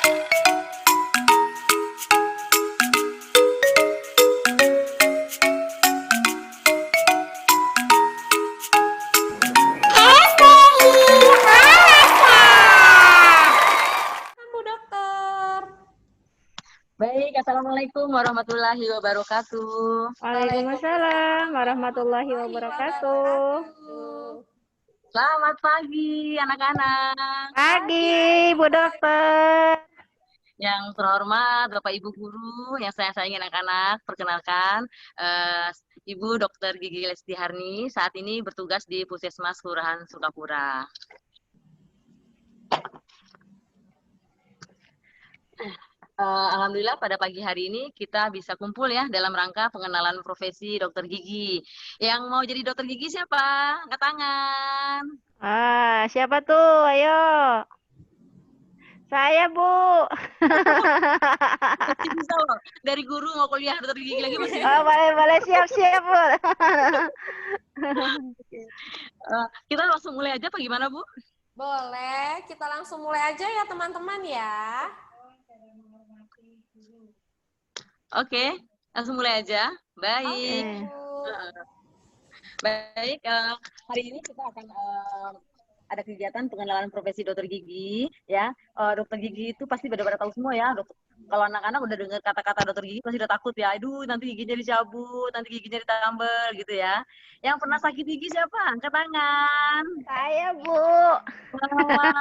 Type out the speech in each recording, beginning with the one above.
Bu Dokter. Baik, Assalamualaikum warahmatullahi wabarakatuh. Waalaikumsalam warahmatullahi wabarakatuh. Selamat pagi, anak-anak. Pagi, Bu Dokter. Yang terhormat Bapak Ibu Guru, yang saya sayangi anak-anak, perkenalkan Ibu Dr. Gigi Lesti Harni, saat ini bertugas di Puskesmas Kelurahan Sukapura. Alhamdulillah pada pagi hari ini kita bisa kumpul ya dalam rangka pengenalan profesi dokter gigi. Yang mau jadi dokter gigi siapa? Angkat tangan. Siapa tuh? Ayo. Saya, Bu. Masih bisa loh. Dari guru mau kuliah dokter gigi lagi masih bisa. Boleh siap-siap, Bu. Kita langsung mulai aja apa gimana, Bu? Boleh, kita langsung mulai aja ya teman-teman ya. Oke, langsung mulai aja. Baik. Oke, Bu. Baik, hari ini kita akan ada kegiatan pengenalan profesi dokter gigi ya. Dokter gigi itu pasti pada tahu semua ya. Kalau anak-anak udah dengar kata-kata dokter gigi pasti udah takut ya. Aduh, nanti giginya dicabut, nanti giginya ditambal gitu ya. Yang pernah sakit gigi siapa? Angkat tangan. Saya, Bu. Wah,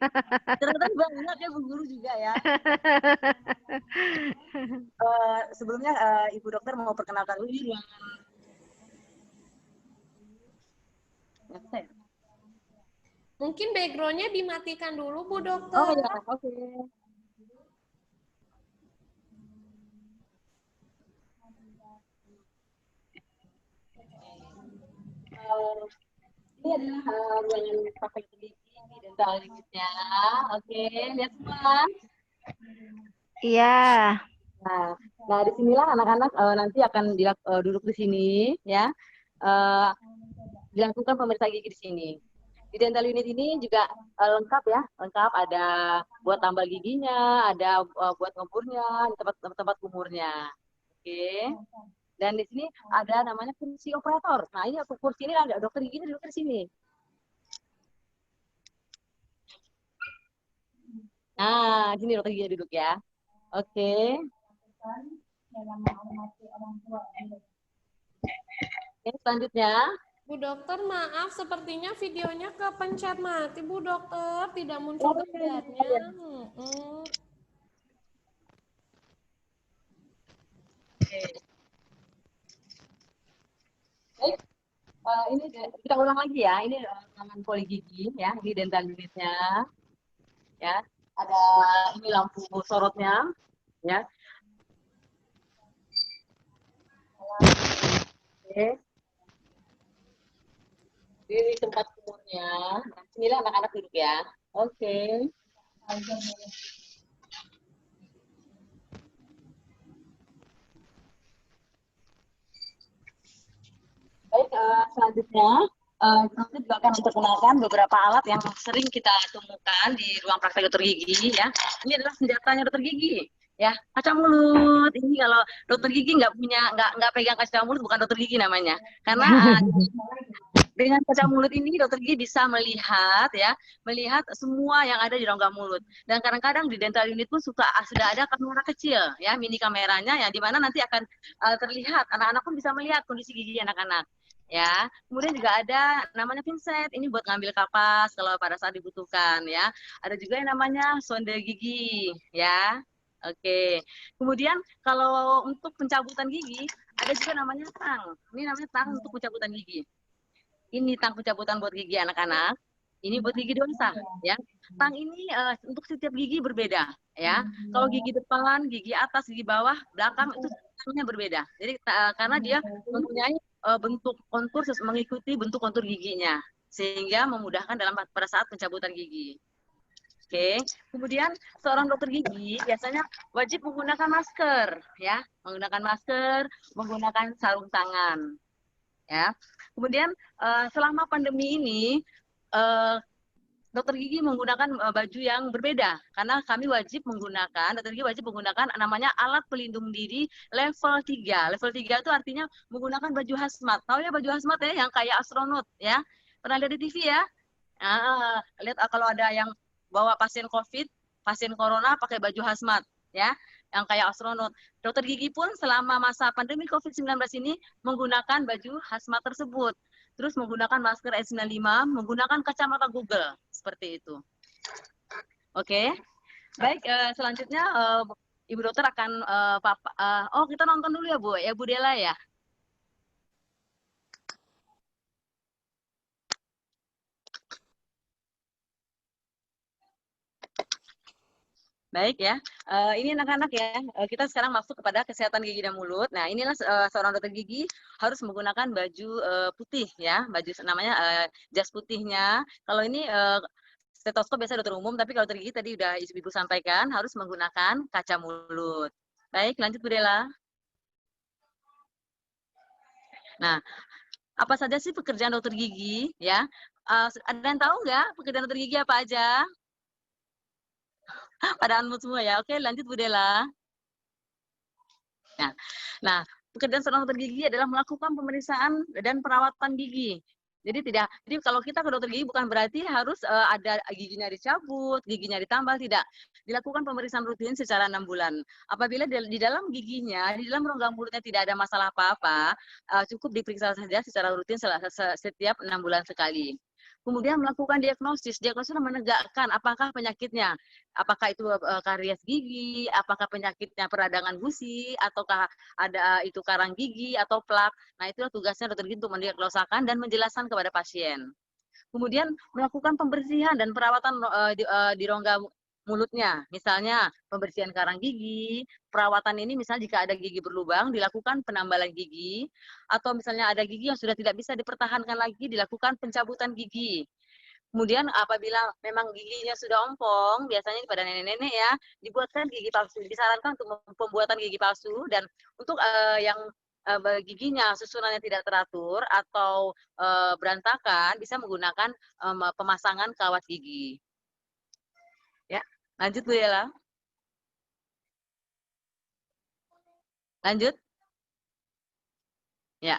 ternyata banyak ya Bu Guru juga ya. Sebelumnya Ibu Dokter mau perkenalkan dulu ini ruangan. Mungkin background-nya dimatikan dulu Bu Dokter. Oh ya, oke. Ini adalah ruangan praktek gigi di dental unitnya. Oke, lihat semua. Iya. Nah di sinilah anak-anak nanti akan duduk di sini ya. Dilakukan pemeriksaan gigi di sini. Di dental unit ini juga lengkap ya, lengkap ada buat tambal giginya, ada buat ngeburnya, tempat kumurnya. Oke. Dan di sini ada namanya kursi operator. Nah ini kursi ini ada dokter giginya duduk di sini. Nah, sini dokter giginya duduk ya. Oke. Oke, selanjutnya. Bu Dokter, maaf sepertinya videonya kepencet mati Bu Dokter, tidak muncul gambarnya. Baik, ini kita ulang lagi ya. Ini ruangan poli gigi ya di dental unitnya. Ya, ada ini lampu sorotnya ya. Oke. Di tempat kumurnya. Nah, sinilah anak-anak duduk ya. Oke. Baik, selanjutnya kita juga akan memperkenalkan beberapa alat yang sering kita temukan di ruang praktek dokter gigi ya. Ini adalah senjatanya dokter gigi ya, kaca mulut. Ini kalau dokter gigi nggak pegang kaca mulut bukan dokter gigi namanya. Karena dengan kaca mulut ini dokter gigi bisa melihat semua yang ada di rongga mulut. Dan kadang-kadang di dental unit pun sudah ada kamera kecil ya, mini kameranya ya, di mana nanti akan terlihat, anak-anak pun bisa melihat kondisi gigi anak-anak. Ya, kemudian juga ada namanya pinset, ini buat ngambil kapas kalau pada saat dibutuhkan ya. Ada juga yang namanya sonde gigi ya. Oke. Kemudian kalau untuk pencabutan gigi ada juga namanya tang. Ini namanya tang untuk pencabutan gigi. Ini tang pencabutan buat gigi anak-anak. Ini buat gigi dewasa ya. Tang ini untuk setiap gigi berbeda ya. Kalau gigi depan, gigi atas, gigi bawah, belakang itu tangnya berbeda. Jadi karena dia mempunyai bentuk kontur mengikuti bentuk kontur giginya sehingga memudahkan pada saat pencabutan gigi. Oke, kemudian seorang dokter gigi biasanya wajib menggunakan masker ya, menggunakan sarung tangan ya. Kemudian selama pandemi ini dokter gigi menggunakan baju yang berbeda karena kami wajib menggunakan, dokter gigi wajib menggunakan namanya alat pelindung diri level 3. Level 3 itu artinya menggunakan baju hazmat. Tahu ya baju hazmat ya yang kayak astronot ya. Pernah lihat di TV ya? Lihat kalau ada yang bawa pasien COVID, pasien corona pakai baju hazmat ya, yang kayak astronot. Dokter gigi pun selama masa pandemi COVID-19 ini menggunakan baju hazmat tersebut. Terus menggunakan masker N95, menggunakan kacamata Google, seperti itu. Oke, baik. Selanjutnya Ibu Dokter akan kita nonton dulu ya Bu Dela ya. Baik ya, ini anak-anak ya, kita sekarang masuk kepada kesehatan gigi dan mulut. Nah, inilah seorang dokter gigi harus menggunakan baju putih ya, baju namanya jas putihnya. Kalau ini stetoskop biasa dokter umum, tapi kalau dokter gigi tadi udah ibu sampaikan harus menggunakan kaca mulut. Baik, lanjut Bu Dela. Nah, apa saja sih pekerjaan dokter gigi ya? Ada yang tahu nggak pekerjaan dokter gigi apa aja? Pada anmu semua ya. Oke, lanjut Bu Dela. Nah, pekerjaan seorang dokter gigi adalah melakukan pemeriksaan dan perawatan gigi. Jadi kalau kita ke dokter gigi bukan berarti harus ada giginya dicabut, giginya ditambal, tidak. Dilakukan pemeriksaan rutin secara 6 bulan. Apabila di dalam giginya, di dalam rongga mulutnya tidak ada masalah apa-apa, cukup diperiksa saja secara rutin setiap 6 bulan sekali. Kemudian melakukan diagnosis. Diagnosis menegakkan apakah penyakitnya, apakah itu karies gigi, apakah penyakitnya peradangan gusi, ataukah ada itu karang gigi atau plak. Nah, itulah tugasnya dokter gigi untuk mendiagnosakan dan menjelaskan kepada pasien. Kemudian melakukan pembersihan dan perawatan di rongga mulutnya, misalnya pembersihan karang gigi, perawatan ini misalnya jika ada gigi berlubang dilakukan penambalan gigi, atau misalnya ada gigi yang sudah tidak bisa dipertahankan lagi dilakukan pencabutan gigi. Kemudian apabila memang giginya sudah ompong, biasanya pada nenek-nenek ya, dibuatkan gigi palsu. Disarankan untuk pembuatan gigi palsu dan untuk yang giginya susunannya tidak teratur atau berantakan bisa menggunakan pemasangan kawat gigi. Ya, lanjut Bu Dela. Lanjut. Ya.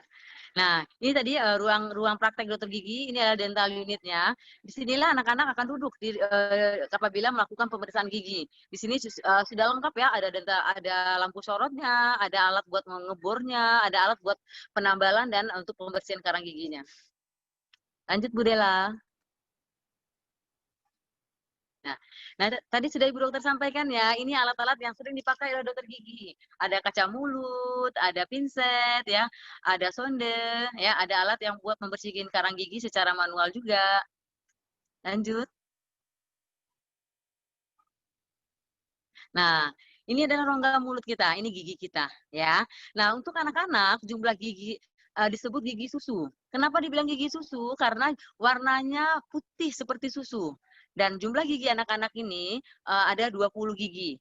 Nah, ini tadi ruang praktek dokter gigi, ini adalah dental unitnya. Disinilah anak-anak akan duduk apabila melakukan pemeriksaan gigi. Di sini sudah lengkap ya, ada lampu sorotnya, ada alat buat mengebornya, ada alat buat penambalan dan untuk pembersihan karang giginya. Lanjut Bu Dela. Nah, tadi sudah Ibu Dokter sampaikan ya, ini alat-alat yang sering dipakai oleh dokter gigi. Ada kaca mulut, ada pinset ya, ada sonde, ya, ada alat yang buat membersihkan karang gigi secara manual juga. Lanjut. Nah, ini adalah rongga mulut kita, ini gigi kita ya. Nah, untuk anak-anak jumlah gigi disebut gigi susu. Kenapa dibilang gigi susu? Karena warnanya putih seperti susu. Dan jumlah gigi anak-anak ini ada 20 gigi.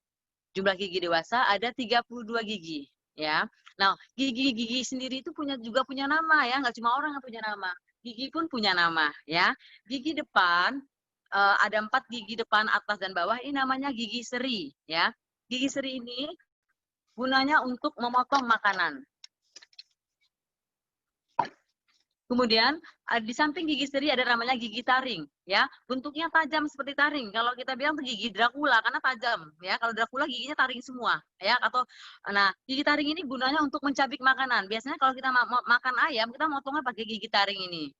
Jumlah gigi dewasa ada 32 gigi, ya. Nah, gigi-gigi sendiri itu juga punya nama ya, nggak cuma orang yang punya nama. Gigi pun punya nama ya. Gigi depan ada 4 gigi depan, atas dan bawah, ini namanya gigi seri ya. Gigi seri ini gunanya untuk memotong makanan. Kemudian di samping gigi seri ada namanya gigi taring, ya. Bentuknya tajam seperti taring. Kalau kita bilang itu gigi Dracula karena tajam, ya. Kalau Dracula giginya taring semua, ya. Nah, gigi taring ini gunanya untuk mencabik makanan. Biasanya kalau kita makan ayam, kita motongnya pakai gigi taring ini.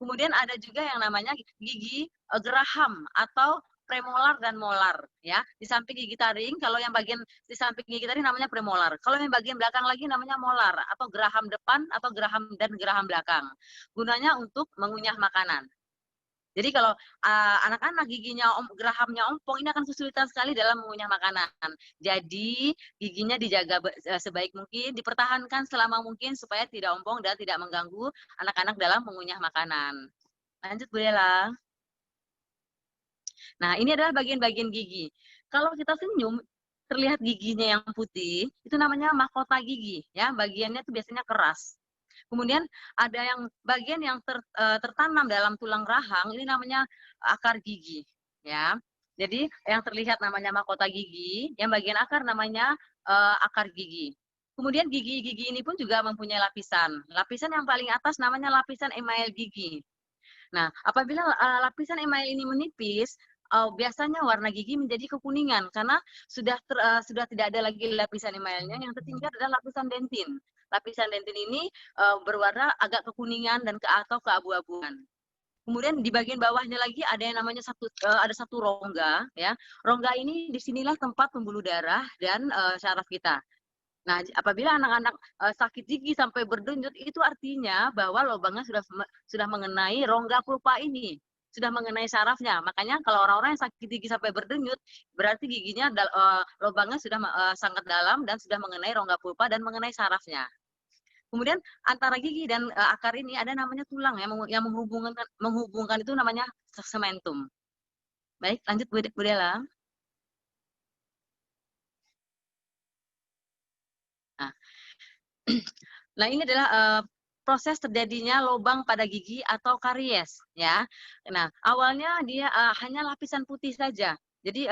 Kemudian ada juga yang namanya gigi geraham atau premolar dan molar ya. Di samping gigi taring, kalau yang bagian di samping gigi taring namanya premolar. Kalau yang bagian belakang lagi namanya molar atau geraham depan atau geraham belakang. Gunanya untuk mengunyah makanan. Jadi kalau anak-anak gerahamnya ompong, ini akan kesulitan sekali dalam mengunyah makanan. Jadi giginya dijaga sebaik mungkin, dipertahankan selama mungkin supaya tidak ompong dan tidak mengganggu anak-anak dalam mengunyah makanan. Lanjut Bu Dela. Nah, ini adalah bagian-bagian gigi. Kalau kita senyum, terlihat giginya yang putih, itu namanya mahkota gigi, ya. Bagiannya itu biasanya keras. Kemudian ada yang bagian yang tertanam dalam tulang rahang, ini namanya akar gigi, ya. Jadi yang terlihat namanya mahkota gigi, yang bagian akar namanya akar gigi. Kemudian gigi-gigi ini pun juga mempunyai lapisan. Lapisan yang paling atas namanya lapisan email gigi. Nah, apabila lapisan email ini menipis, biasanya warna gigi menjadi kekuningan karena sudah tidak ada lagi lapisan emailnya, yang tertinggal adalah lapisan dentin. Lapisan dentin ini berwarna agak kekuningan dan atau keabu-abuan. Kemudian di bagian bawahnya lagi ada yang namanya ada satu rongga, ya. Rongga ini disinilah tempat pembuluh darah dan syaraf kita. Nah, apabila anak-anak sakit gigi sampai berdenyut, itu artinya bahwa lubangnya sudah mengenai rongga pulpa ini, sudah mengenai sarafnya. Makanya kalau orang-orang yang sakit gigi sampai berdenyut, berarti giginya lubangnya sudah sangat dalam dan sudah mengenai rongga pulpa dan mengenai sarafnya. Kemudian antara gigi dan akar ini ada namanya tulang yang menghubungkan itu namanya segmentum. Baik, lanjut Bu Dela. Nah, nah ini adalah proses terjadinya lubang pada gigi atau karies, ya. Nah, awalnya dia hanya lapisan putih saja. Jadi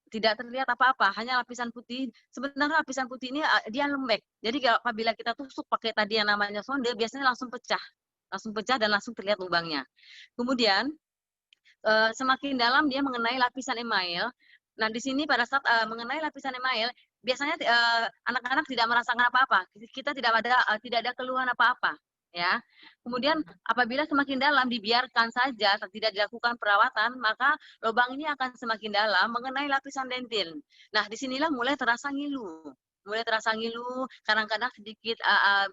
tidak terlihat apa-apa, hanya lapisan putih. Sebenarnya lapisan putih ini dia lembek. Jadi apabila kita tusuk pakai tadi yang namanya sonde, biasanya langsung pecah dan langsung terlihat lubangnya. Kemudian semakin dalam dia mengenai lapisan email. Nah, di sini pada saat mengenai lapisan email, biasanya anak-anak tidak merasakan apa-apa. Kita tidak ada keluhan apa-apa, ya. Kemudian apabila semakin dalam dibiarkan saja, tidak dilakukan perawatan, maka lubang ini akan semakin dalam mengenai lapisan dentin. Nah, disinilah mulai terasa ngilu. Kadang-kadang sedikit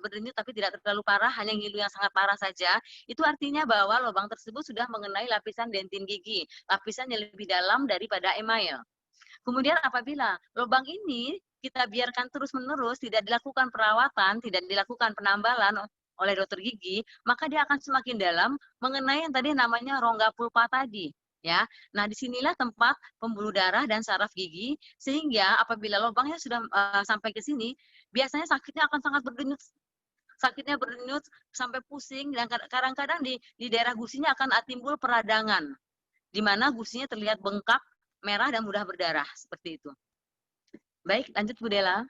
berdenyut tapi tidak terlalu parah, hanya ngilu yang sangat parah saja. Itu artinya bahwa lubang tersebut sudah mengenai lapisan dentin gigi, lapisan yang lebih dalam daripada email. Kemudian apabila lubang ini kita biarkan terus-menerus, tidak dilakukan perawatan, tidak dilakukan penambalan oleh dokter gigi, maka dia akan semakin dalam mengenai yang tadi namanya rongga pulpa tadi. Ya, nah disinilah tempat pembuluh darah dan saraf gigi, sehingga apabila lubangnya sudah sampai ke sini, biasanya sakitnya akan sangat berdenyut sampai pusing, dan kadang-kadang di daerah gusinya akan timbul peradangan, di mana gusinya terlihat bengkak, merah, dan mudah berdarah, seperti itu. Baik, lanjut Bu Dela.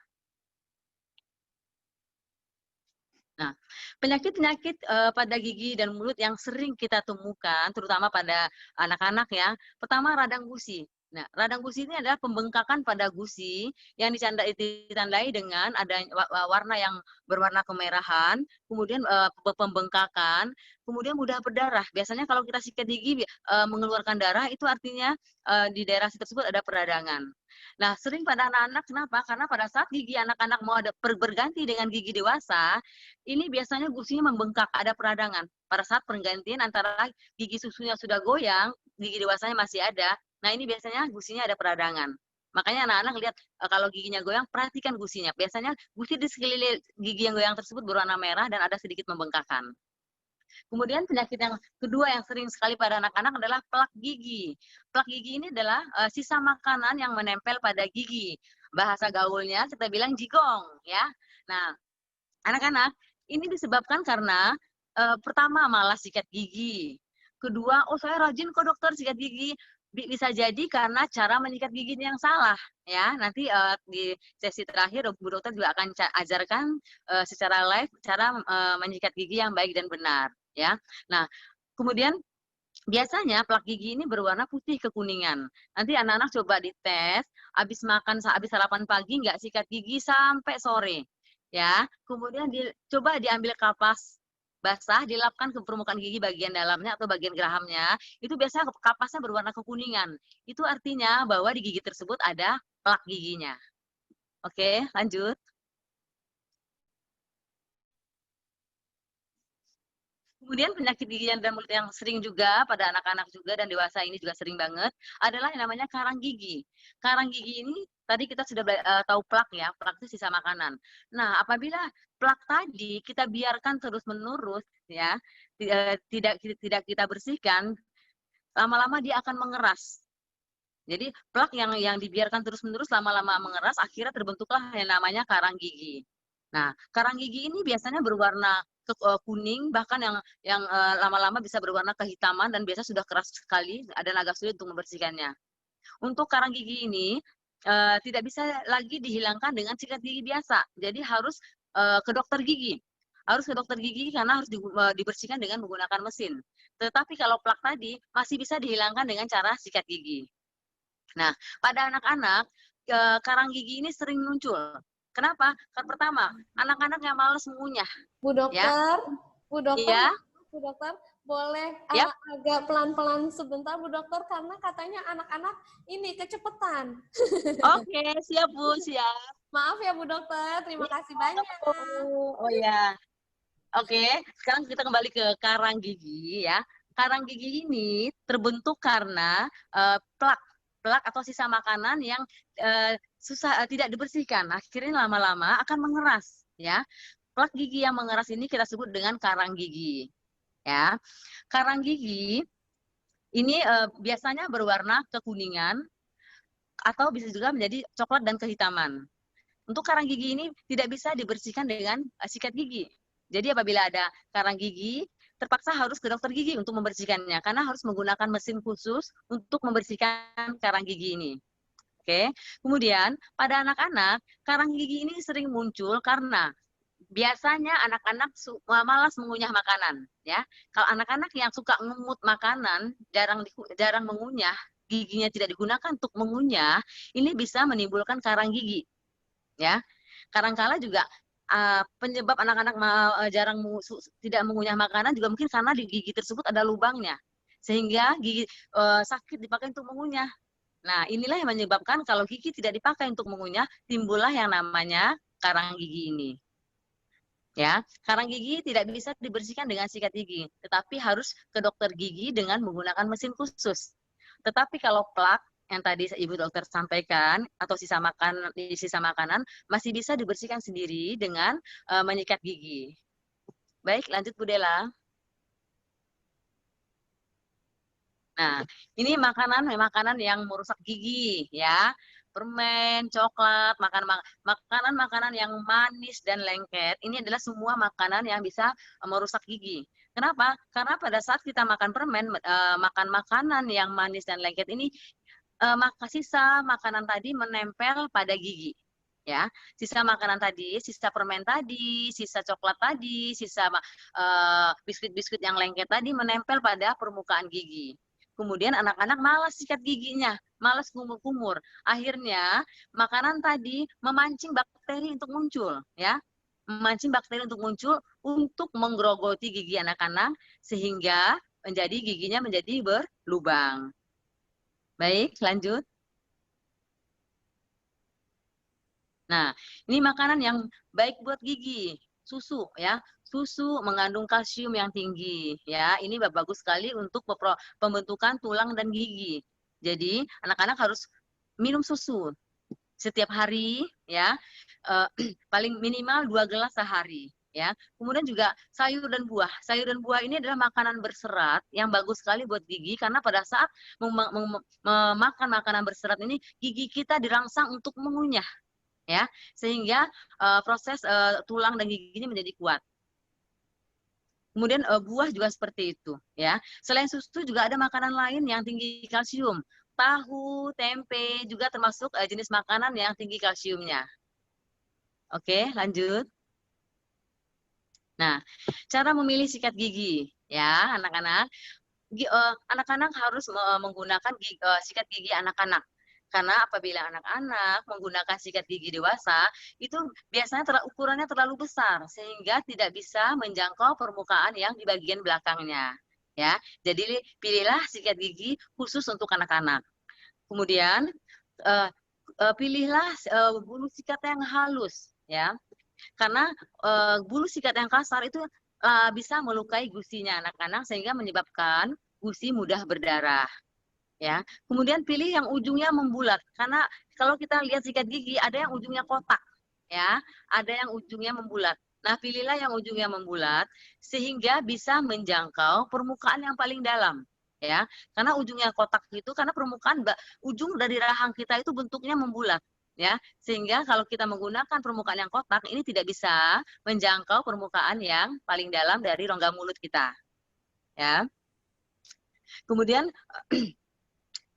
Nah, penyakit-penyakit pada gigi dan mulut yang sering kita temukan, terutama pada anak-anak ya. Pertama, radang gusi. Nah, radang gusi ini adalah pembengkakan pada gusi yang ditandai dengan ada warna yang berwarna kemerahan, kemudian pembengkakan, kemudian mudah berdarah. Biasanya kalau kita sikat gigi mengeluarkan darah, itu artinya di daerah tersebut ada peradangan. Nah, sering pada anak-anak, kenapa? Karena pada saat gigi anak-anak mau berganti dengan gigi dewasa, ini biasanya gusinya membengkak, ada peradangan. Pada saat pergantian antara gigi susunya sudah goyang, gigi dewasanya masih ada, nah ini biasanya gusinya ada peradangan. Makanya anak-anak lihat kalau giginya goyang, perhatikan gusinya. Biasanya gusi di sekeliling gigi yang goyang tersebut berwarna merah dan ada sedikit membengkakan. Kemudian penyakit yang kedua yang sering sekali pada anak-anak adalah plak gigi. Plak gigi ini adalah sisa makanan yang menempel pada gigi. Bahasa gaulnya kita bilang jigong, ya. Nah, anak-anak, ini disebabkan karena pertama malas sikat gigi. Kedua, oh saya rajin kok dokter sikat gigi. Bisa jadi karena cara menyikat gigi yang salah, ya. Nanti di sesi terakhir Bu Dokter juga akan ajarkan secara live cara menyikat gigi yang baik dan benar, ya. Nah, kemudian biasanya plak gigi ini berwarna putih kekuningan. Nanti anak-anak coba dites, habis sarapan pagi nggak sikat gigi sampai sore, ya. Kemudian coba diambil kapas basah, dilapkan ke permukaan gigi bagian dalamnya atau bagian gerahamnya, itu biasanya kapasnya berwarna kekuningan. Itu artinya bahwa di gigi tersebut ada plak giginya. Oke, lanjut. Kemudian penyakit gigi dan mulut yang sering juga pada anak-anak juga dan dewasa ini juga sering banget adalah yang namanya karang gigi. Karang gigi ini tadi kita sudah tahu plak ya, plak itu sisa makanan. Nah, apabila plak tadi kita biarkan terus-menerus ya, tidak kita bersihkan, lama-lama dia akan mengeras. Jadi plak yang dibiarkan terus-menerus lama-lama mengeras, akhirnya terbentuklah yang namanya karang gigi. Nah, karang gigi ini biasanya berwarna kuning, bahkan yang lama-lama bisa berwarna kehitaman dan biasa sudah keras sekali dan agak sulit untuk membersihkannya. Untuk karang gigi ini tidak bisa lagi dihilangkan dengan sikat gigi biasa. Jadi harus ke dokter gigi. Harus ke dokter gigi karena harus dibersihkan dengan menggunakan mesin. Tetapi kalau plak tadi masih bisa dihilangkan dengan cara sikat gigi. Nah, pada anak-anak karang gigi ini sering muncul. Kenapa? Karena pertama, anak-anak yang malas mengunyah. Bu Ya, dokter, Bu dokter, iya, Bu dokter, boleh ya. agak pelan-pelan sebentar Bu dokter karena katanya anak-anak ini kecepetan. Oke, siap Bu, siap. Maaf ya Bu dokter, terima kasih banyak. Oh ya. Oke, sekarang kita kembali ke karang gigi ya. Karang gigi ini terbentuk karena plak atau sisa makanan yang tidak dibersihkan. Akhirnya lama-lama akan mengeras ya. Plak gigi yang mengeras ini kita sebut dengan karang gigi. Ya. Karang gigi ini biasanya berwarna kekuningan atau bisa juga menjadi coklat dan kehitaman. Untuk karang gigi ini tidak bisa dibersihkan dengan sikat gigi. Jadi apabila ada karang gigi, terpaksa harus ke dokter gigi untuk membersihkannya karena harus menggunakan mesin khusus untuk membersihkan karang gigi ini. Oke. Kemudian pada anak-anak, karang gigi ini sering muncul karena biasanya anak-anak malas mengunyah makanan, ya. Kalau anak-anak yang suka ngemut makanan, jarang mengunyah, giginya tidak digunakan untuk mengunyah, ini bisa menimbulkan karang gigi, ya. Kadang-kala juga penyebab anak-anak tidak mengunyah makanan juga mungkin karena di gigi tersebut ada lubangnya, sehingga gigi sakit dipakai untuk mengunyah. Nah, inilah yang menyebabkan kalau gigi tidak dipakai untuk mengunyah, timbullah yang namanya karang gigi ini. Ya, karang gigi tidak bisa dibersihkan dengan sikat gigi, tetapi harus ke dokter gigi dengan menggunakan mesin khusus. Tetapi kalau plak yang tadi Ibu Dokter sampaikan atau sisa makanan masih bisa dibersihkan sendiri dengan menyikat gigi. Baik, lanjut Bu Dela. Nah, ini makanan yang merusak gigi ya. Permen, coklat, makanan-makanan yang manis dan lengket, ini adalah semua makanan yang bisa merusak gigi. Kenapa? Karena pada saat kita makan permen, makan makanan yang manis dan lengket ini, sisa makanan tadi menempel pada gigi. Ya, sisa makanan tadi, sisa permen tadi, sisa coklat tadi, sisa biskuit-biskuit yang lengket tadi menempel pada permukaan gigi. Kemudian anak-anak malas sikat giginya, malas kumur-kumur. Akhirnya makanan tadi memancing bakteri untuk muncul, ya. Memancing bakteri untuk muncul untuk menggerogoti gigi anak-anak sehingga giginya menjadi berlubang. Baik, lanjut. Nah, ini makanan yang baik buat gigi, susu ya. Susu mengandung kalsium yang tinggi ya. Ini bagus sekali untuk pembentukan tulang dan gigi. Jadi, anak-anak harus minum susu setiap hari ya. Paling minimal 2 gelas sehari ya. Kemudian juga sayur dan buah. Sayur dan buah ini adalah makanan berserat yang bagus sekali buat gigi karena pada saat memakan makanan berserat ini gigi kita dirangsang untuk mengunyah ya, sehingga proses tulang dan giginya menjadi kuat. Kemudian buah juga seperti itu ya. Selain susu juga ada makanan lain yang tinggi kalsium. Tahu, tempe juga termasuk jenis makanan yang tinggi kalsiumnya. Oke, lanjut. Nah, cara memilih sikat gigi ya, anak-anak. Anak-anak harus menggunakan sikat gigi anak-anak. Karena apabila anak-anak menggunakan sikat gigi dewasa, itu biasanya ukurannya terlalu besar, sehingga tidak bisa menjangkau permukaan yang di bagian belakangnya. Ya, jadi pilihlah sikat gigi khusus untuk anak-anak. Kemudian pilihlah bulu sikat yang halus, ya. Karena bulu sikat yang kasar itu bisa melukai gusinya anak-anak sehingga menyebabkan gusi mudah berdarah. Ya, kemudian pilih yang ujungnya membulat karena kalau kita lihat sikat gigi ada yang ujungnya kotak, ya, ada yang ujungnya membulat. Nah, pilihlah yang ujungnya membulat sehingga bisa menjangkau permukaan yang paling dalam, ya. Karena ujungnya kotak itu karena permukaan ujung dari rahang kita itu bentuknya membulat. ya, sehingga kalau kita menggunakan permukaan yang kotak ini tidak bisa menjangkau permukaan yang paling dalam dari rongga mulut kita, ya. Kemudian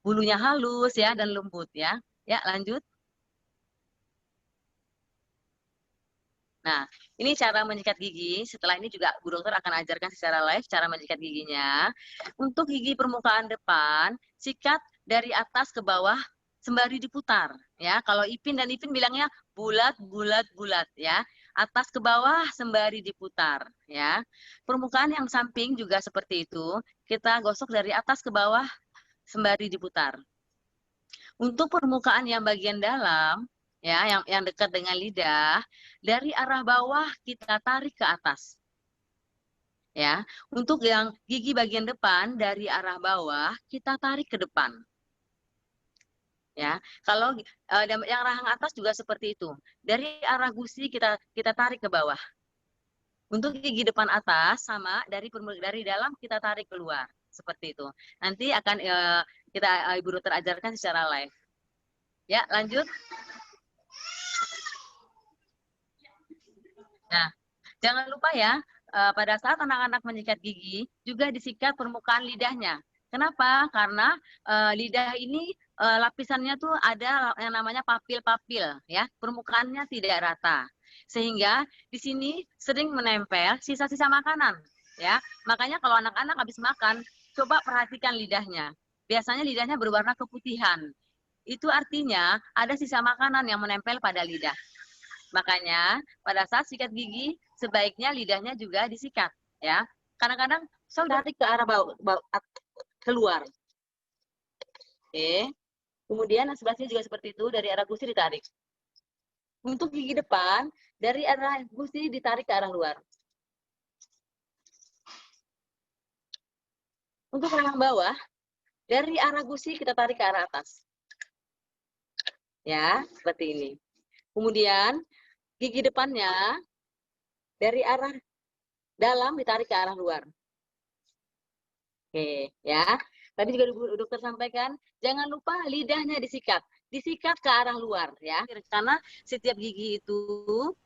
bulunya halus ya dan lembut ya. Ya, lanjut. Nah, ini cara menyikat gigi. Setelah ini juga Bu Dokter akan ajarkan secara live cara menyikat giginya. Untuk gigi permukaan depan, sikat dari atas ke bawah sembari diputar. Ya, kalau Ipin dan Ipin bilangnya bulat, bulat, bulat. Ya, atas ke bawah sembari diputar. Ya, permukaan yang samping juga seperti itu. Kita gosok dari atas ke bawah sembari diputar. Untuk permukaan yang bagian dalam, ya, yang dekat dengan lidah, dari arah bawah kita tarik ke atas. Ya, untuk yang gigi bagian depan dari arah bawah kita tarik ke depan. Ya, kalau yang rahang atas juga seperti itu. Dari arah gusi kita tarik ke bawah. Untuk gigi depan atas sama dari dalam kita tarik keluar seperti itu. Nanti akan Ibu Dokter ajarkan secara live. Ya, lanjut. Nah, jangan lupa ya, pada saat anak-anak menyikat gigi, juga disikat permukaan lidahnya. Kenapa? Karena lidah ini lapisannya tuh ada yang namanya papil-papil, ya, permukaannya tidak rata. Sehingga di sini sering menempel sisa-sisa makanan, ya. Makanya kalau anak-anak habis makan, coba perhatikan lidahnya. Biasanya lidahnya berwarna keputihan. Itu artinya ada sisa makanan yang menempel pada lidah. Makanya pada saat sikat gigi sebaiknya lidahnya juga disikat, ya. Kadang-kadang tarik ke arah keluar. Oke. Kemudian sebelah sini juga seperti itu, dari arah gusi ditarik. Untuk gigi depan dari arah gusi ditarik ke arah luar. Untuk rahang bawah dari arah gusi kita tarik ke arah atas. Ya, seperti ini. Kemudian gigi depannya dari arah dalam ditarik ke arah luar. Oke, ya. Tadi juga Bu Dokter sampaikan, jangan lupa lidahnya disikat. Disikat ke arah luar, ya. Karena setiap gigi itu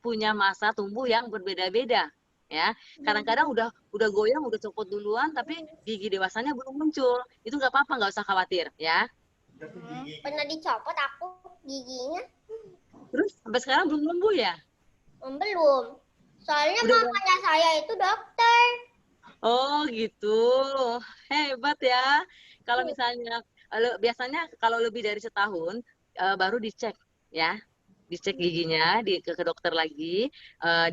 punya masa tumbuh yang berbeda-beda, ya. Kadang-kadang udah goyang, udah copot duluan, tapi gigi dewasanya belum muncul. Itu nggak apa-apa, nggak usah khawatir, ya. Pernah dicopot aku giginya. Terus sampai sekarang belum tumbuh ya? Belum. Soalnya mamanya saya itu dokter. Oh gitu, hebat ya. Kalau misalnya biasanya kalau lebih dari setahun baru dicek ya, dicek giginya ke dokter lagi,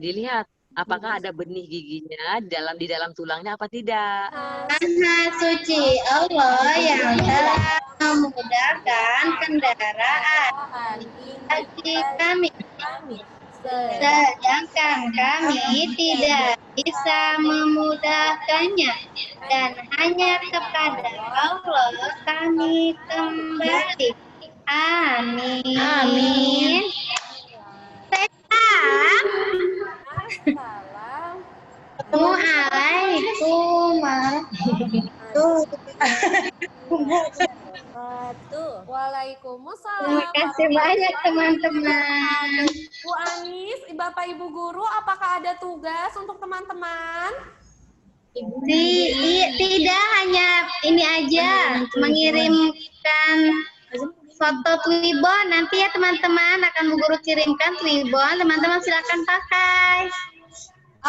dilihat apakah ada benih giginya di dalam tulangnya apa tidak. Maha suci Allah yang telah memudahkan kendaraan bagi kami, sedangkan kami tidak bisa memudahkannya, dan hanya kepada Allah kami kembali. Amin. Amin. Assalamualaikum Waalaikumsalam. Terima kasih banyak teman-teman. Bu Anis, Bapak Ibu Guru, apakah ada tugas untuk teman-teman? Tidak, hanya ini aja, mengirimkan foto Twibbon. Nanti ya teman-teman akan Bu Guru kirimkan Twibbon. Teman-teman silakan pakai.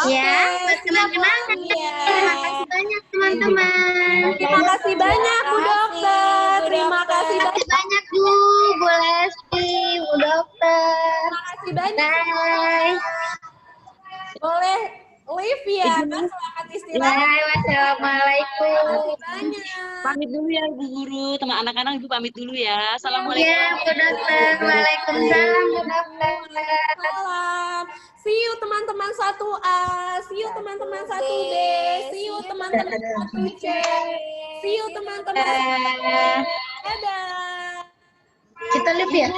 Ya, kenang-kenangan. Terima kasih banyak teman-teman. Terima kasih banyak Bu Dokter. Terima kasih banyak Bu Lesti, Bu Dokter. Terima kasih banyak. Bye. Boleh live ya, kan selamat istirahat. Bye, wassalamualaikum. Banyak. Pamit dulu ya Bu Guru, teman anak-anak Ibu pamit dulu ya. Assalamualaikum. Ya, Bu Dokter. Waalaikumsalam, Bu Dokter. Salam. See you teman-teman 1A, see you teman-teman 1B, see you teman-teman 1C, see you teman-teman. Dadah. Kita live ya?